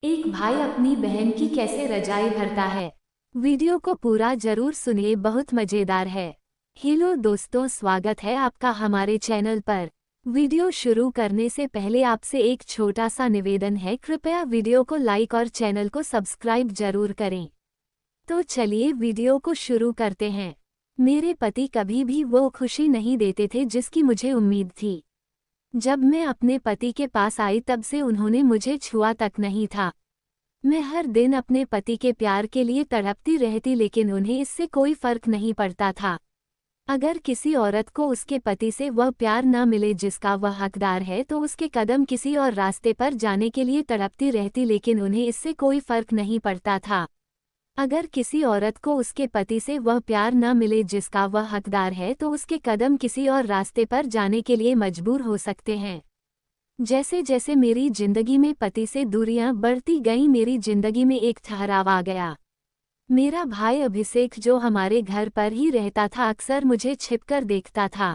एक भाई अपनी बहन की कैसे रजाई भरता है। वीडियो को पूरा जरूर सुनिए, बहुत मजेदार है। हेलो दोस्तों, स्वागत है आपका हमारे चैनल पर। वीडियो शुरू करने से पहले आपसे एक छोटा सा निवेदन है, कृपया वीडियो को लाइक और चैनल को सब्सक्राइब जरूर करें। तो चलिए वीडियो को शुरू करते हैं। मेरे पति कभी भी वो खुशी नहीं देते थे जिसकी मुझे उम्मीद थी। जब मैं अपने पति के पास आई तब से उन्होंने मुझे छुआ तक नहीं था। मैं हर दिन अपने पति के प्यार के लिए तड़पती रहती, लेकिन उन्हें इससे कोई फर्क नहीं पड़ता था। अगर किसी औरत को उसके पति से वह प्यार न मिले जिसका वह हकदार है तो उसके कदम किसी और रास्ते पर जाने के लिए तड़पती रहती, लेकिन उन्हें इससे कोई फर्क नहीं पड़ता था। अगर किसी औरत को उसके पति से वह प्यार न मिले जिसका वह हकदार है तो उसके कदम किसी और रास्ते पर जाने के लिए मजबूर हो सकते हैं। जैसे जैसे मेरी जिंदगी में पति से दूरियां बढ़ती गईं, मेरी जिंदगी में एक ठहराव आ गया। मेरा भाई अभिषेक, जो हमारे घर पर ही रहता था, अक्सर मुझे छिपकर देखता था।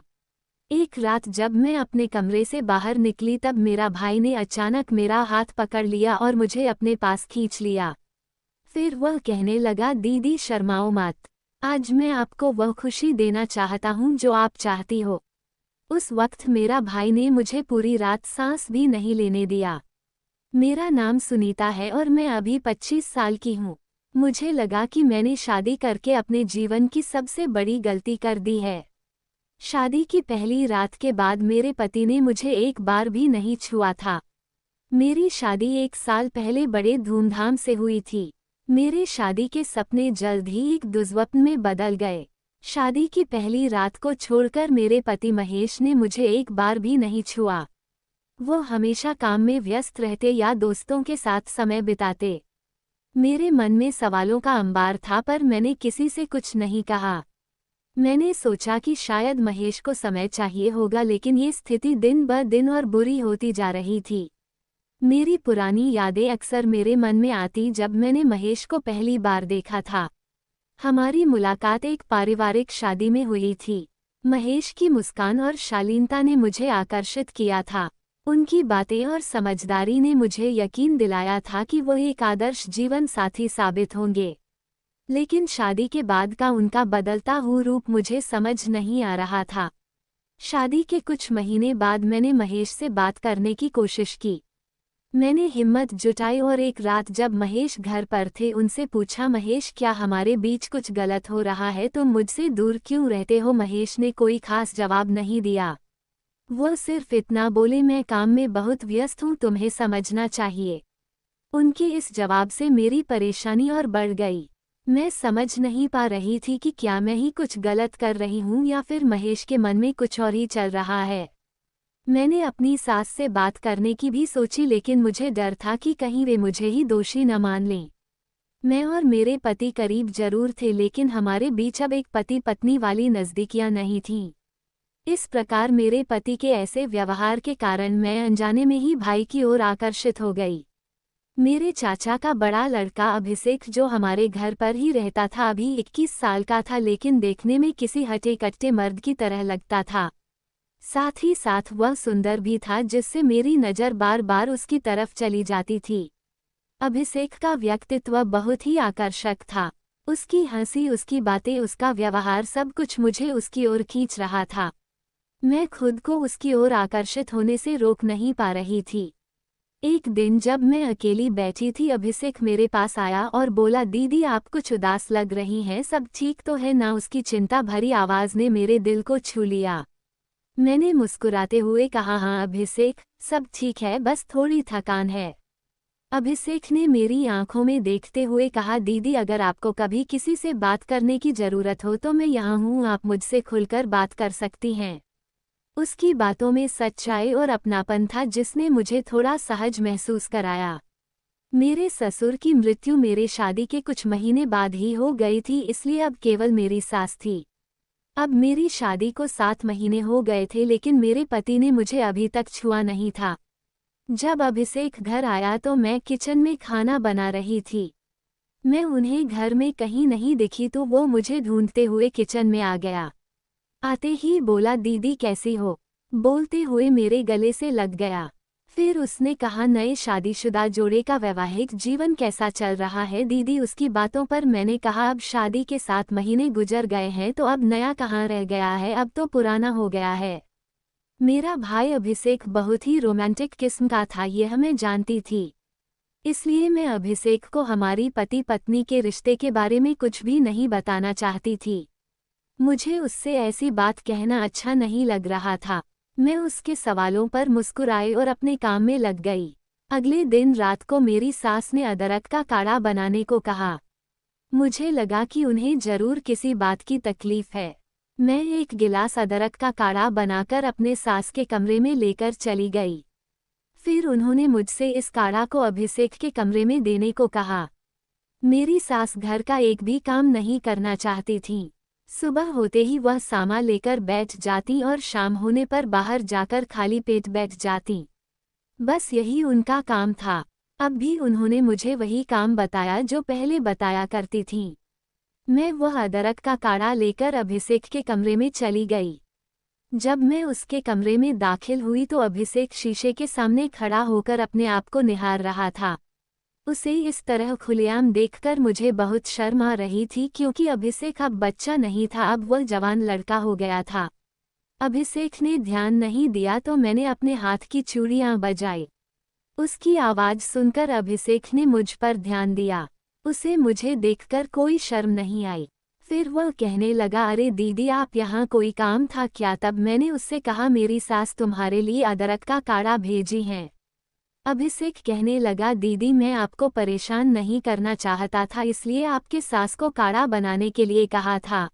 एक रात जब मैं अपने कमरे से बाहर निकली तब मेरा भाई ने अचानक मेरा हाथ पकड़ लिया और मुझे अपने पास खींच लिया। फिर वह कहने लगा, दीदी शर्माओ मत, आज मैं आपको वह खुशी देना चाहता हूँ जो आप चाहती हो। उस वक्त मेरा भाई ने मुझे पूरी रात सांस भी नहीं लेने दिया। मेरा नाम सुनीता है और मैं अभी 25 साल की हूँ। मुझे लगा कि मैंने शादी करके अपने जीवन की सबसे बड़ी गलती कर दी है। शादी की पहली रात के बाद मेरे पति ने मुझे एक बार भी नहीं छुआ था। मेरी शादी 1 साल पहले बड़े धूमधाम से हुई थी। मेरे शादी के सपने जल्द ही एक दुस्वप्न में बदल गए। शादी की पहली रात को छोड़कर मेरे पति महेश ने मुझे एक बार भी नहीं छुआ। वो हमेशा काम में व्यस्त रहते या दोस्तों के साथ समय बिताते। मेरे मन में सवालों का अंबार था, पर मैंने किसी से कुछ नहीं कहा। मैंने सोचा कि शायद महेश को समय चाहिए होगा, लेकिन ये स्थिति दिन ब दिन और बुरी होती जा रही थी। मेरी पुरानी यादें अक्सर मेरे मन में आती जब मैंने महेश को पहली बार देखा था। हमारी मुलाकात एक पारिवारिक शादी में हुई थी। महेश की मुस्कान और शालीनता ने मुझे आकर्षित किया था। उनकी बातें और समझदारी ने मुझे यकीन दिलाया था कि वो एक आदर्श जीवन साथी साबित होंगे। लेकिन शादी के बाद का उनका बदलता हुआ रूप मुझे समझ नहीं आ रहा था। शादी के कुछ महीने बाद मैंने महेश से बात करने की कोशिश की। मैंने हिम्मत जुटाई और एक रात जब महेश घर पर थे उनसे पूछा, महेश क्या हमारे बीच कुछ गलत हो रहा है, तुम मुझसे दूर क्यों रहते हो? महेश ने कोई खास जवाब नहीं दिया। वो सिर्फ इतना बोले, मैं काम में बहुत व्यस्त हूँ, तुम्हें समझना चाहिए। उनके इस जवाब से मेरी परेशानी और बढ़ गई। मैं समझ नहीं पा रही थी कि क्या मैं ही कुछ गलत कर रही हूँ या फिर महेश के मन में कुछ और ही चल रहा है। मैंने अपनी सास से बात करने की भी सोची, लेकिन मुझे डर था कि कहीं वे मुझे ही दोषी न मान लें। मैं और मेरे पति करीब जरूर थे, लेकिन हमारे बीच अब एक पति पत्नी वाली नज़दीकियां नहीं थीं। इस प्रकार मेरे पति के ऐसे व्यवहार के कारण मैं अनजाने में ही भाई की ओर आकर्षित हो गई। मेरे चाचा का बड़ा लड़का अभिषेक, जो हमारे घर पर ही रहता था, अभी 21 साल का था, लेकिन देखने में किसी हटे कट्टे मर्द की तरह लगता था। साथ ही साथ वह सुंदर भी था, जिससे मेरी नज़र बार बार उसकी तरफ चली जाती थी। अभिषेक का व्यक्तित्व बहुत ही आकर्षक था। उसकी हंसी, उसकी बातें, उसका व्यवहार, सब कुछ मुझे उसकी ओर खींच रहा था। मैं खुद को उसकी ओर आकर्षित होने से रोक नहीं पा रही थी। एक दिन जब मैं अकेली बैठी थी, अभिषेक मेरे पास आया और बोला, दीदी आप कुछ उदास लग रही हैं, सब ठीक तो है ना? उसकी चिंता भरी आवाज़ ने मेरे दिल को छू लिया। मैंने मुस्कुराते हुए कहा, हाँ अभिषेक, सब ठीक है, बस थोड़ी थकान है। अभिषेक ने मेरी आंखों में देखते हुए कहा, दीदी अगर आपको कभी किसी से बात करने की ज़रूरत हो तो मैं यहाँ हूँ, आप मुझसे खुलकर बात कर सकती हैं। उसकी बातों में सच्चाई और अपनापन था, जिसने मुझे थोड़ा सहज महसूस कराया। मेरे ससुर की मृत्यु मेरे शादी के कुछ महीने बाद ही हो गई थी, इसलिए अब केवल मेरी सास थी। अब मेरी शादी को 7 महीने हो गए थे, लेकिन मेरे पति ने मुझे अभी तक छुआ नहीं था। जब अभिषेक घर आया तो मैं किचन में खाना बना रही थी। मैं उन्हें घर में कहीं नहीं दिखी तो वो मुझे ढूंढते हुए किचन में आ गया। आते ही बोला, दीदी कैसी हो? बोलते हुए मेरे गले से लग गया। फिर उसने कहा, नए शादीशुदा जोड़े का वैवाहिक जीवन कैसा चल रहा है दीदी उसकी बातों पर मैंने कहा, अब शादी के 7 महीने गुजर गए हैं तो अब नया कहाँ रह गया है, अब तो पुराना हो गया है। मेरा भाई अभिषेक बहुत ही रोमांटिक किस्म का था, यह मैं जानती थी। इसलिए मैं अभिषेक को हमारी पति पत्नी के रिश्ते के बारे में कुछ भी नहीं बताना चाहती थी। मुझे उससे ऐसी बात कहना अच्छा नहीं लग रहा था। मैं उसके सवालों पर मुस्कुराई और अपने काम में लग गई। अगले दिन रात को मेरी सास ने अदरक का काढ़ा बनाने को कहा। मुझे लगा कि उन्हें जरूर किसी बात की तकलीफ है। मैं एक गिलास अदरक का काढ़ा बनाकर अपने सास के कमरे में लेकर चली गई। फिर उन्होंने मुझसे इस काढ़ा को अभिषेक के कमरे में देने को कहा। मेरी सास घर का एक भी काम नहीं करना चाहती थी। सुबह होते ही वह सामान लेकर बैठ जाती और शाम होने पर बाहर जाकर खाली पेट बैठ जाती। बस यही उनका काम था। अब भी उन्होंने मुझे वही काम बताया जो पहले बताया करती थीं। मैं वह अदरक का काढ़ा लेकर अभिषेक के कमरे में चली गई। जब मैं उसके कमरे में दाखिल हुई तो अभिषेक शीशे के सामने खड़ा होकर अपने आप को निहार रहा था। उसे इस तरह खुलेआम देखकर मुझे बहुत शर्म आ रही थी क्योंकि अभिषेक अब बच्चा नहीं था, अब वह जवान लड़का हो गया था। अभिषेक ने ध्यान नहीं दिया तो मैंने अपने हाथ की चूड़ियां बजाई। उसकी आवाज़ सुनकर अभिषेक ने मुझ पर ध्यान दिया। उसे मुझे देखकर कोई शर्म नहीं आई। फिर वह कहने लगा, अरे दीदी आप यहाँ कोई काम था क्या? तब मैंने उससे कहा, मेरी सास तुम्हारे लिए अदरक का काढ़ा भेजी हैं। अभिषेक कहने लगा, दीदी मैं आपको परेशान नहीं करना चाहता था इसलिए आपके सास को काढ़ा बनाने के लिए कहा था,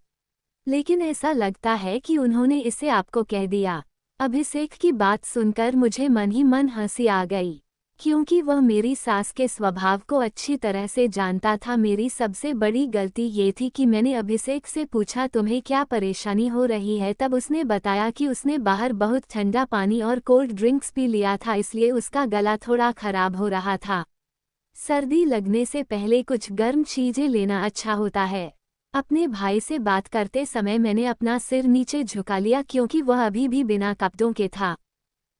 लेकिन ऐसा लगता है कि उन्होंने इसे आपको कह दिया। अभिषेक की बात सुनकर मुझे मन ही मन हंसी आ गई, क्योंकि वह मेरी सास के स्वभाव को अच्छी तरह से जानता था। मेरी सबसे बड़ी गलती ये थी कि मैंने अभिषेक से पूछा, तुम्हें क्या परेशानी हो रही है? तब उसने बताया कि उसने बाहर बहुत ठंडा पानी और कोल्ड ड्रिंक्स पी लिया था, इसलिए उसका गला थोड़ा खराब हो रहा था। सर्दी लगने से पहले कुछ गर्म चीजें लेना अच्छा होता है। अपने भाई से बात करते समय मैंने अपना सिर नीचे झुका लिया क्योंकि वह अभी भी बिना कपड़ों के था।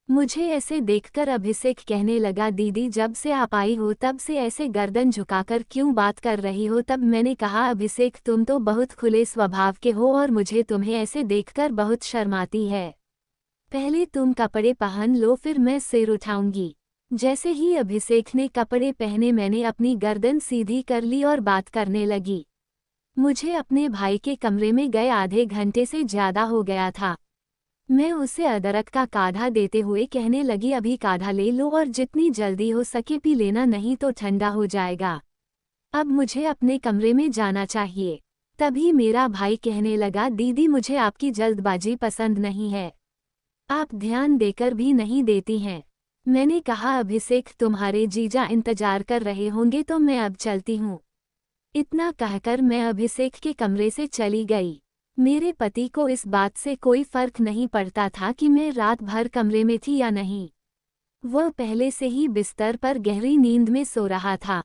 मुझे ऐसे देखकर अभिषेक कहने लगा, दीदी जब से आप आई हो तब से ऐसे गर्दन झुकाकर क्यों बात कर रही हो? तब मैंने कहा, अभिषेक तुम तो बहुत खुले स्वभाव के हो और मुझे तुम्हें ऐसे देखकर बहुत शर्म आती है। पहले तुम कपड़े पहन लो फिर मैं सिर उठाऊंगी। जैसे ही अभिषेक ने कपड़े पहने मैंने अपनी गर्दन सीधी कर ली और बात करने लगी। मुझे अपने भाई के कमरे में गए आधे घंटे से ज्यादा हो गया था। मैं उसे अदरक का काढ़ा देते हुए कहने लगी, अभी काढ़ा ले लो और जितनी जल्दी हो सके पी लेना, नहीं तो ठंडा हो जाएगा। अब मुझे अपने कमरे में जाना चाहिए। तभी मेरा भाई कहने लगा, दीदी मुझे आपकी जल्दबाजी पसंद नहीं है। आप ध्यान देकर भी नहीं देती हैं। मैंने कहा, अभिषेक तुम्हारे जीजा इंतजार कर रहे होंगे तो मैं अब चलती हूँ। इतना कहकर मैं अभिषेक के कमरे से चली गई। मेरे पति को इस बात से कोई फर्क नहीं पड़ता था कि मैं रात भर कमरे में थी या नहीं। वह पहले से ही बिस्तर पर गहरी नींद में सो रहा था।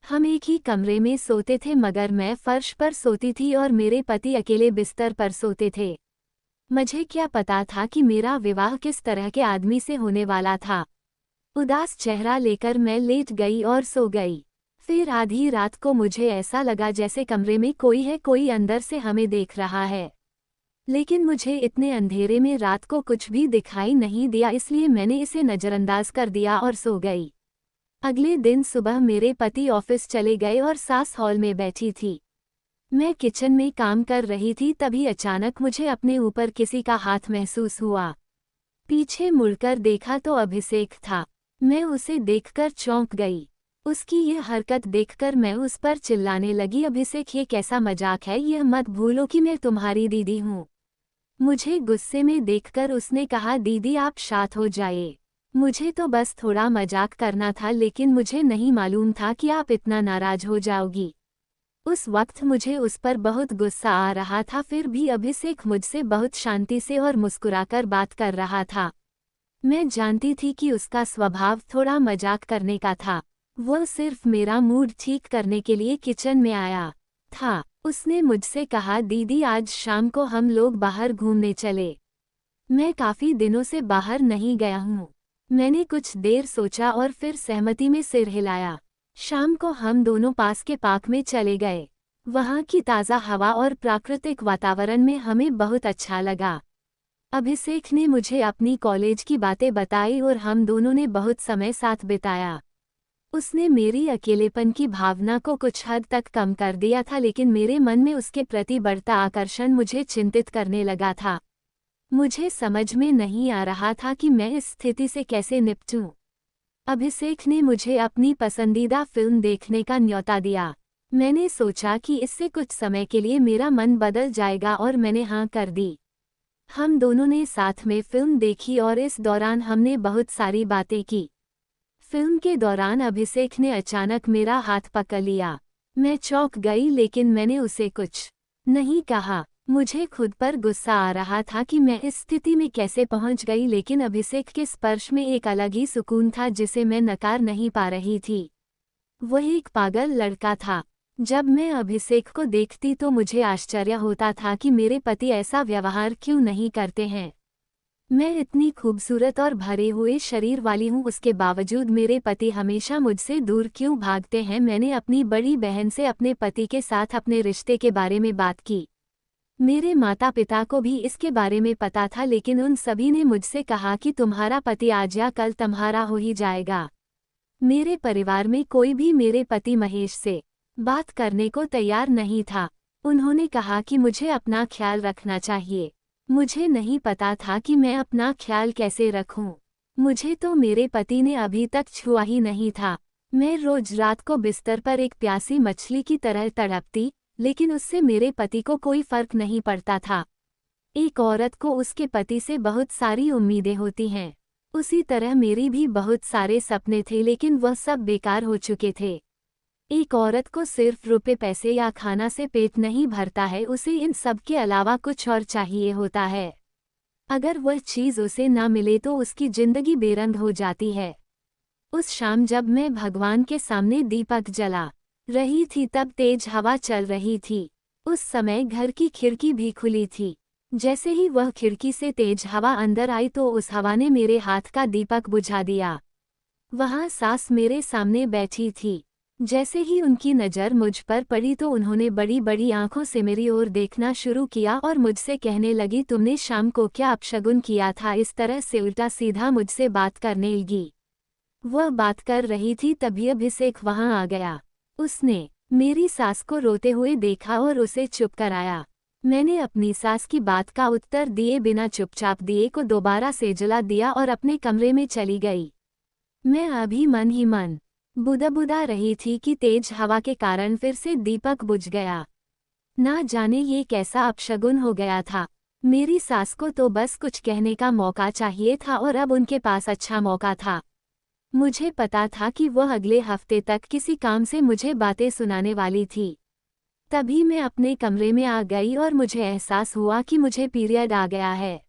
हम एक ही कमरे में सोते थे मगर मैं फर्श पर सोती थी और मेरे पति अकेले बिस्तर पर सोते थे। मुझे क्या पता था कि मेरा विवाह किस तरह के आदमी से होने वाला था। उदास चेहरा लेकर मैं लेट गई और सो गई। फिर आधी रात को मुझे ऐसा लगा जैसे कमरे में कोई है, कोई अंदर से हमें देख रहा है। लेकिन मुझे इतने अंधेरे में रात को कुछ भी दिखाई नहीं दिया, इसलिए मैंने इसे नज़रअंदाज कर दिया और सो गई। अगले दिन सुबह मेरे पति ऑफिस चले गए और सास हॉल में बैठी थी। मैं किचन में काम कर रही थी, तभी अचानक मुझे अपने ऊपर किसी का हाथ महसूस हुआ। पीछे मुड़कर देखा तो अभिषेक था। मैं उसे देखकर चौंक गई। उसकी यह हरकत देखकर मैं उस पर चिल्लाने लगी, अभिषेक ये कैसा मजाक है? यह मत भूलो कि मैं तुम्हारी दीदी हूँ। मुझे गुस्से में देखकर उसने कहा, दीदी आप शांत हो जाइए। मुझे तो बस थोड़ा मजाक करना था, लेकिन मुझे नहीं मालूम था कि आप इतना नाराज हो जाओगी। उस वक्त मुझे उस पर बहुत गुस्सा आ रहा था, फिर भी अभिषेक मुझसे बहुत शांति से और मुस्कुराकर बात कर रहा था। मैं जानती थी कि उसका स्वभाव थोड़ा मजाक करने का था। वह सिर्फ मेरा मूड ठीक करने के लिए किचन में आया था। उसने मुझसे कहा, दीदी आज शाम को हम लोग बाहर घूमने चले। मैं काफ़ी दिनों से बाहर नहीं गया हूँ। मैंने कुछ देर सोचा और फिर सहमति में सिर हिलाया। शाम को हम दोनों पास के पार्क में चले गए। वहाँ की ताज़ा हवा और प्राकृतिक वातावरण में हमें बहुत अच्छा लगा। अभिषेक ने मुझे अपनी कॉलेज की बातें बताई और हम दोनों ने बहुत समय साथ बिताया। उसने मेरी अकेलेपन की भावना को कुछ हद तक कम कर दिया था, लेकिन मेरे मन में उसके प्रति बढ़ता आकर्षण मुझे चिंतित करने लगा था। मुझे समझ में नहीं आ रहा था कि मैं इस स्थिति से कैसे निपटूं। अभिषेक ने मुझे अपनी पसंदीदा फिल्म देखने का न्योता दिया। मैंने सोचा कि इससे कुछ समय के लिए मेरा मन बदल जाएगा और मैंने हाँ कर दी। हम दोनों ने साथ में फिल्म देखी और इस दौरान हमने बहुत सारी बातें की। फिल्म के दौरान अभिषेक ने अचानक मेरा हाथ पकड़ लिया। मैं चौंक गई, लेकिन मैंने उसे कुछ नहीं कहा। मुझे खुद पर गुस्सा आ रहा था कि मैं इस स्थिति में कैसे पहुंच गई, लेकिन अभिषेक के स्पर्श में एक अलग ही सुकून था जिसे मैं नकार नहीं पा रही थी। वह एक पागल लड़का था। जब मैं अभिषेक को देखती तो मुझे आश्चर्य होता था कि मेरे पति ऐसा व्यवहार क्यों नहीं करते हैं। मैं इतनी खूबसूरत और भरे हुए शरीर वाली हूँ, उसके बावजूद मेरे पति हमेशा मुझसे दूर क्यों भागते हैं। मैंने अपनी बड़ी बहन से अपने पति के साथ अपने रिश्ते के बारे में बात की। मेरे माता पिता को भी इसके बारे में पता था, लेकिन उन सभी ने मुझसे कहा कि तुम्हारा पति आज या कल तुम्हारा हो ही जाएगा। मेरे परिवार में कोई भी मेरे पति महेश से बात करने को तैयार नहीं था। उन्होंने कहा कि मुझे अपना ख्याल रखना चाहिए। मुझे नहीं पता था कि मैं अपना ख्याल कैसे रखूं। मुझे तो मेरे पति ने अभी तक छुआ ही नहीं था। मैं रोज रात को बिस्तर पर एक प्यासी मछली की तरह तड़पती, लेकिन उससे मेरे पति को कोई फर्क नहीं पड़ता था। एक औरत को उसके पति से बहुत सारी उम्मीदें होती हैं। उसी तरह मेरी भी बहुत सारे सपने थे, लेकिन वह सब बेकार हो चुके थे। एक औरत को सिर्फ रुपए पैसे या खाना से पेट नहीं भरता है, उसे इन सब के अलावा कुछ और चाहिए होता है। अगर वह चीज़ उसे ना मिले तो उसकी जिंदगी बेरंग हो जाती है। उस शाम जब मैं भगवान के सामने दीपक जला रही थी तब तेज हवा चल रही थी। उस समय घर की खिड़की भी खुली थी। जैसे ही वह खिड़की से तेज हवा अंदर आई तो उस हवा ने मेरे हाथ का दीपक बुझा दिया। वहाँ सास मेरे सामने बैठी थी। जैसे ही उनकी नज़र मुझ पर पड़ी तो उन्होंने बड़ी बड़ी आंखों से मेरी ओर देखना शुरू किया और मुझसे कहने लगी, तुमने शाम को क्या अपशगुन किया था, इस तरह से उल्टा सीधा मुझसे बात करने लगी। वह बात कर रही थी तभी अभिषेक वहाँ आ गया। उसने मेरी सास को रोते हुए देखा और उसे चुप कराया। मैंने अपनी सास की बात का उत्तर दिए बिना चुपचाप दिए को दोबारा से जला दिया और अपने कमरे में चली गई। मैं अभी मन ही मन बुदा रही थी कि तेज हवा के कारण फिर से दीपक बुझ गया। ना जाने ये कैसा अपशगुन हो गया था। मेरी सास को तो बस कुछ कहने का मौका चाहिए था और अब उनके पास अच्छा मौका था। मुझे पता था कि वह अगले हफ्ते तक किसी काम से मुझे बातें सुनाने वाली थी। तभी मैं अपने कमरे में आ गई और मुझे एहसास हुआ कि मुझे पीरियड आ गया है।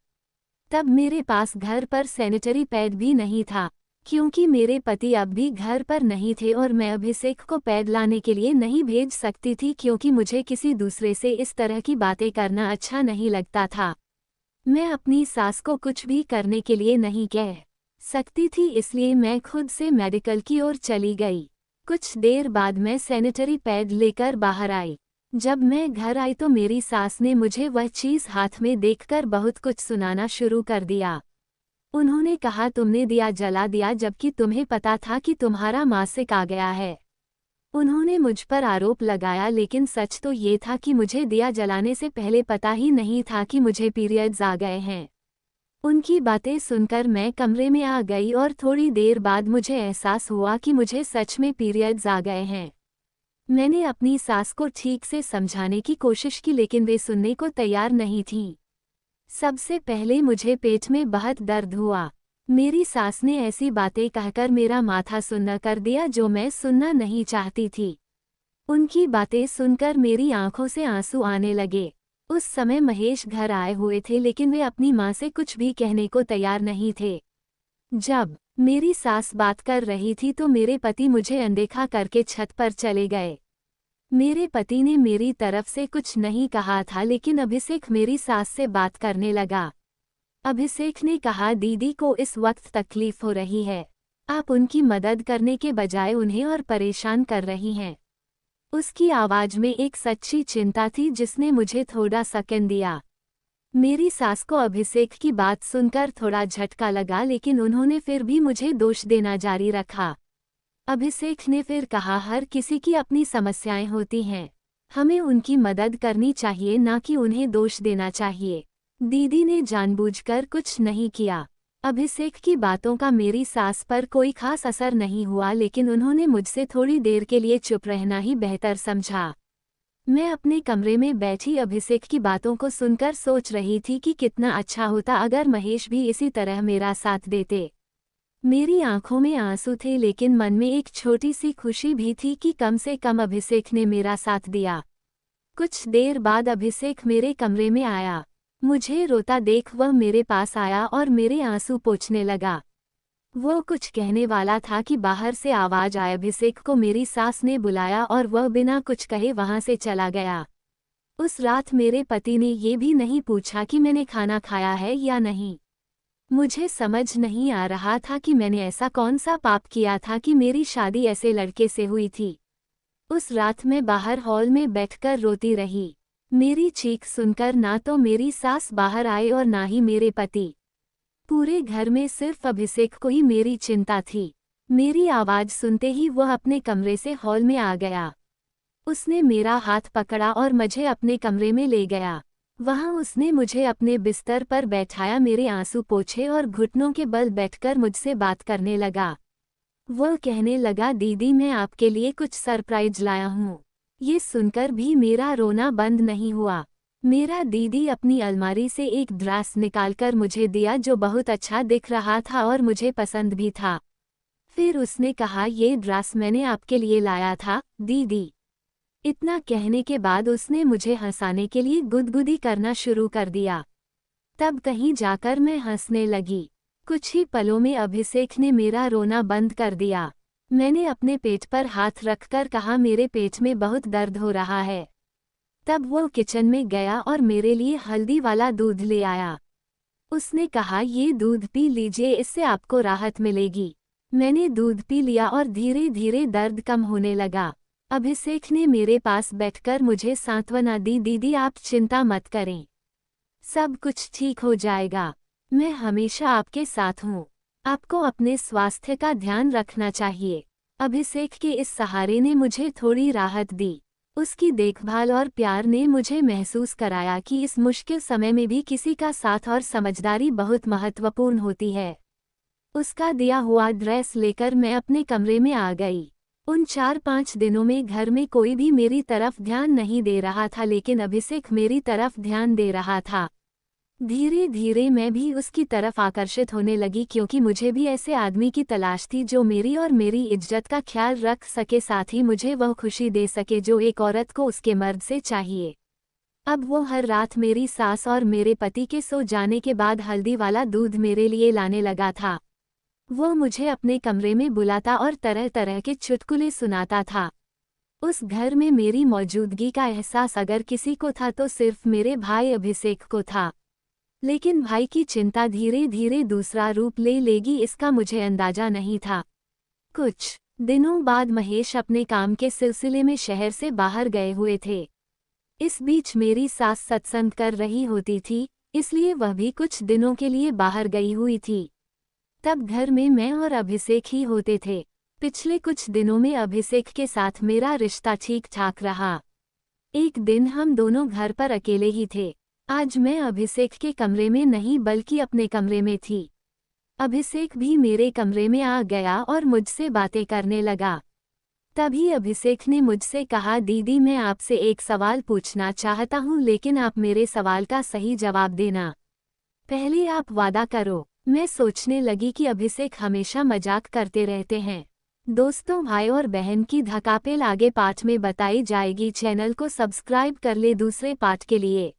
तब मेरे पास घर पर सैनिटरी पैड भी नहीं था, क्योंकि मेरे पति अब भी घर पर नहीं थे और मैं अभिषेक को पैड लाने के लिए नहीं भेज सकती थी, क्योंकि मुझे किसी दूसरे से इस तरह की बातें करना अच्छा नहीं लगता था। मैं अपनी सास को कुछ भी करने के लिए नहीं कह सकती थी, इसलिए मैं खुद से मेडिकल की ओर चली गई। कुछ देर बाद मैं सैनिटरी पैड लेकर बाहर आई। जब मैं घर आई तो मेरी सास ने मुझे वह चीज़ हाथ में देखकर बहुत कुछ सुनाना शुरू कर दिया। उन्होंने कहा, तुमने दिया जला दिया जबकि तुम्हें पता था कि तुम्हारा मासिक आ गया है। उन्होंने मुझ पर आरोप लगाया, लेकिन सच तो ये था कि मुझे दिया जलाने से पहले पता ही नहीं था कि मुझे पीरियड्स आ गए हैं। उनकी बातें सुनकर मैं कमरे में आ गई और थोड़ी देर बाद मुझे एहसास हुआ कि मुझे सच में पीरियड्स आ गए हैं। मैंने अपनी सास को ठीक से समझाने की कोशिश की, लेकिन वे सुनने को तैयार नहीं थीं। सबसे पहले मुझे पेट में बहुत दर्द हुआ। मेरी सास ने ऐसी बातें कहकर मेरा माथा सुन्न कर दिया जो मैं सुनना नहीं चाहती थी। उनकी बातें सुनकर मेरी आंखों से आंसू आने लगे। उस समय महेश घर आए हुए थे, लेकिन वे अपनी माँ से कुछ भी कहने को तैयार नहीं थे। जब मेरी सास बात कर रही थी तो मेरे पति मुझे अनदेखा करके छत पर चले गए। मेरे पति ने मेरी तरफ से कुछ नहीं कहा था, लेकिन अभिषेक मेरी सास से बात करने लगा। अभिषेक ने कहा, दीदी को इस वक्त तकलीफ हो रही है। आप उनकी मदद करने के बजाय उन्हें और परेशान कर रही हैं। उसकी आवाज में एक सच्ची चिंता थी जिसने मुझे थोड़ा सकन दिया। मेरी सास को अभिषेक की बात सुनकर थोड़ा झटका लगा, लेकिन उन्होंने फिर भी मुझे दोष देना जारी रखा। अभिषेक ने फिर कहा, हर किसी की अपनी समस्याएं होती हैं। हमें उनकी मदद करनी चाहिए, ना कि उन्हें दोष देना चाहिए। दीदी ने जानबूझकर कुछ नहीं किया। अभिषेक की बातों का मेरी सास पर कोई खास असर नहीं हुआ, लेकिन उन्होंने मुझसे थोड़ी देर के लिए चुप रहना ही बेहतर समझा। मैं अपने कमरे में बैठी अभिषेक की बातों को सुनकर सोच रही थी कि कितना अच्छा होता अगर महेश भी इसी तरह मेरा साथ देते। मेरी आंखों में आंसू थे, लेकिन मन में एक छोटी सी खुशी भी थी कि कम से कम अभिषेक ने मेरा साथ दिया। कुछ देर बाद अभिषेक मेरे कमरे में आया। मुझे रोता देख वह मेरे पास आया और मेरे आंसू पोंछने लगा। वो कुछ कहने वाला था कि बाहर से आवाज आई। अभिषेक को मेरी सास ने बुलाया और वह बिना कुछ कहे वहां से चला गया। उस रात मेरे पति ने ये भी नहीं पूछा कि मैंने खाना खाया है या नहीं। मुझे समझ नहीं आ रहा था कि मैंने ऐसा कौन सा पाप किया था कि मेरी शादी ऐसे लड़के से हुई थी। उस रात मैं बाहर हॉल में बैठकर रोती रही। मेरी चीख सुनकर ना तो मेरी सास बाहर आए और ना ही मेरे पति। पूरे घर में सिर्फ अभिषेक को ही मेरी चिंता थी। मेरी आवाज सुनते ही वह अपने कमरे से हॉल में आ गया। उसने मेरा हाथ पकड़ा और मुझे अपने कमरे में ले गया। वहां उसने मुझे अपने बिस्तर पर बैठाया, मेरे आंसू पोंछे और घुटनों के बल बैठकर मुझसे बात करने लगा। वह कहने लगा, दीदी मैं आपके लिए कुछ सरप्राइज लाया हूँ। ये सुनकर भी मेरा रोना बंद नहीं हुआ। मेरा दीदी अपनी अलमारी से एक ड्रेस निकालकर मुझे दिया जो बहुत अच्छा दिख रहा था और मुझे पसंद भी था। फिर उसने कहा, ये ड्रेस मैंने आपके लिए लाया था दीदी। इतना कहने के बाद उसने मुझे हंसाने के लिए गुदगुदी करना शुरू कर दिया। तब कहीं जाकर मैं हंसने लगी। कुछ ही पलों में अभिषेक ने मेरा रोना बंद कर दिया। मैंने अपने पेट पर हाथ रखकर कहा, मेरे पेट में बहुत दर्द हो रहा है। तब वो किचन में गया और मेरे लिए हल्दी वाला दूध ले आया। उसने कहा, ये दूध पी लीजिए, इससे आपको राहत मिलेगी। मैंने दूध पी लिया और धीरे धीरे दर्द कम होने लगा। अभिषेक ने मेरे पास बैठकर मुझे सांत्वना दी, दीदी आप चिंता मत करें, सब कुछ ठीक हो जाएगा। मैं हमेशा आपके साथ हूँ। आपको अपने स्वास्थ्य का ध्यान रखना चाहिए। अभिषेक के इस सहारे ने मुझे थोड़ी राहत दी। उसकी देखभाल और प्यार ने मुझे महसूस कराया कि इस मुश्किल समय में भी किसी का साथ और समझदारी बहुत महत्वपूर्ण होती है। उसका दिया हुआ ड्रेस लेकर मैं अपने कमरे में आ गई। उन 4-5 दिनों में घर में कोई भी मेरी तरफ ध्यान नहीं दे रहा था, लेकिन अभिषेक मेरी तरफ ध्यान दे रहा था। धीरे धीरे मैं भी उसकी तरफ आकर्षित होने लगी, क्योंकि मुझे भी ऐसे आदमी की तलाश थी जो मेरी और मेरी इज्जत का ख्याल रख सके, साथ ही मुझे वह खुशी दे सके जो एक औरत को उसके मर्द से चाहिए। अब वो हर रात मेरी सास और मेरे पति के सो जाने के बाद हल्दी वाला दूध मेरे लिए लाने लगा था। वो मुझे अपने कमरे में बुलाता और तरह तरह के चुटकुले सुनाता था। उस घर में मेरी मौजूदगी का एहसास अगर किसी को था तो सिर्फ मेरे भाई अभिषेक को था। लेकिन भाई की चिंता धीरे धीरे दूसरा रूप ले लेगी इसका मुझे अंदाजा नहीं था। कुछ दिनों बाद महेश अपने काम के सिलसिले में शहर से बाहर गए हुए थे। इस बीच मेरी सास सत्संग कर रही होती थी, इसलिए वह भी कुछ दिनों के लिए बाहर गई हुई थी। तब घर में मैं और अभिषेक ही होते थे। पिछले कुछ दिनों में अभिषेक के साथ मेरा रिश्ता ठीक ठाक रहा। एक दिन हम दोनों घर पर अकेले ही थे। आज मैं अभिषेक के कमरे में नहीं बल्कि अपने कमरे में थी। अभिषेक भी मेरे कमरे में आ गया और मुझसे बातें करने लगा। तभी अभिषेक ने मुझसे कहा, दीदी मैं आपसे एक सवाल पूछना चाहता हूँ, लेकिन आप मेरे सवाल का सही जवाब देना। पहले आप वादा करो। मैं सोचने लगी कि अभिषेक हमेशा मजाक करते रहते हैं। दोस्तों, भाई और बहन की धकापेल आगे पार्ट में बताई जाएगी। चैनल को सब्सक्राइब कर ले दूसरे पार्ट के लिए।